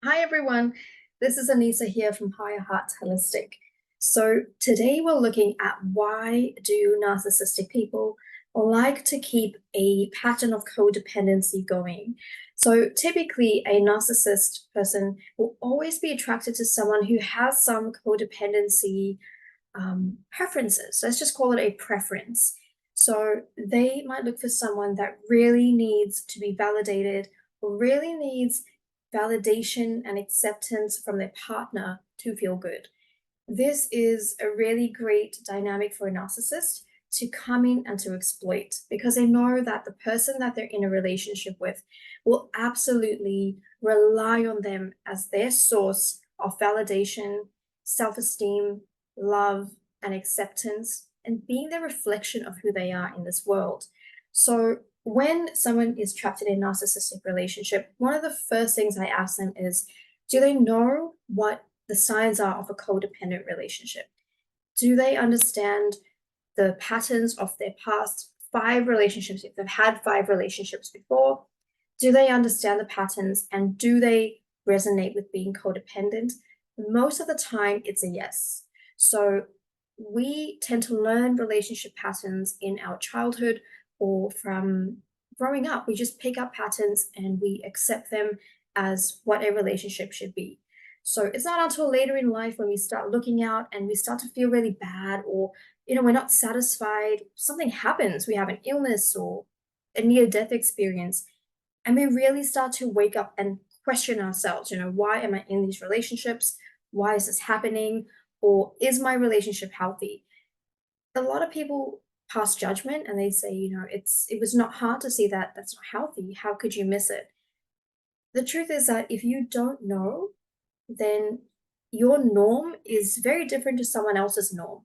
Hi everyone, this is Anisa here from Higher Heart Holistic. So today we're looking at why do narcissistic people like to keep a pattern of codependency going. So typically a narcissist person will always be attracted to someone who has some codependency preferences. Let's just call it a preference. So they might look for someone that really needs to be validated or really needs validation and acceptance from their partner to feel good. This is a really great dynamic for a narcissist to come in and to exploit because they know that the person that they're in a relationship with will absolutely rely on them as their source of validation, self esteem, love, and acceptance, and being the reflection of who they are in this world. So, when someone is trapped in a narcissistic relationship, one of the first things I ask them is, do they know what the signs are of a codependent relationship? Do they understand the patterns of their past five relationships? If they've had five relationships before, do they understand the patterns and do they resonate with being codependent? Most of the time, it's a yes. So we tend to learn relationship patterns in our childhood or from growing up. We just pick up patterns and we accept them as what a relationship should be. So it's not until later in life when we start looking out and we start to feel really bad, or we're not satisfied, something happens, we have an illness or a near death experience, and we really start to wake up and question ourselves, why am I in these relationships? Why is this happening? Or is my relationship healthy? A lot of people pass judgment and they say, it was not hard to see that that's not healthy. How could you miss it? The truth is that if you don't know, then your norm is very different to someone else's norm.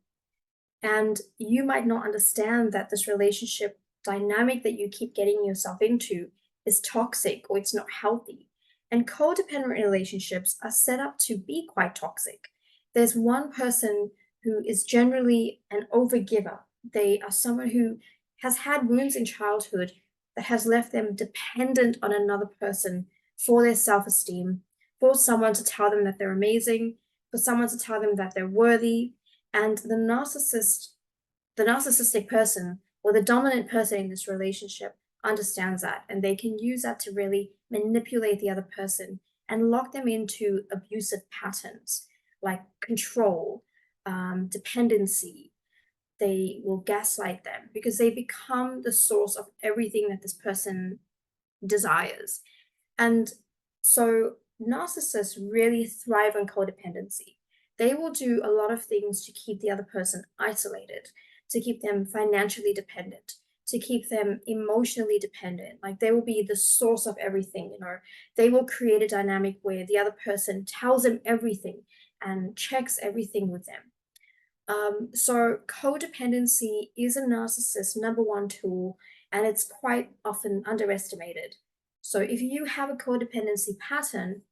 And you might not understand that this relationship dynamic that you keep getting yourself into is toxic or it's not healthy. And codependent relationships are set up to be quite toxic. There's one person who is generally an overgiver. They are someone who has had wounds in childhood that has left them dependent on another person for their self esteem, for someone to tell them that they're amazing, for someone to tell them that they're worthy. And the narcissistic person or the dominant person in this relationship understands that, and they can use that to really manipulate the other person and lock them into abusive patterns like control, dependency. They will gaslight them because they become the source of everything that this person desires. And so narcissists really thrive on codependency. They will do a lot of things to keep the other person isolated, to keep them financially dependent, to keep them emotionally dependent. Like they will be the source of everything, They will create a dynamic where the other person tells them everything and checks everything with them. So codependency is a narcissist's number one tool, and it's quite often underestimated. So if you have a codependency pattern,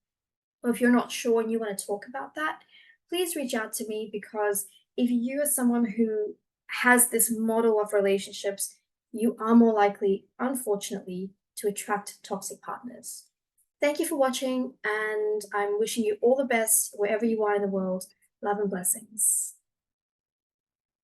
or if you're not sure and you want to talk about that, please reach out to me because if you are someone who has this model of relationships, you are more likely, unfortunately, to attract toxic partners. Thank you for watching, and I'm wishing you all the best wherever you are in the world. Love and blessings.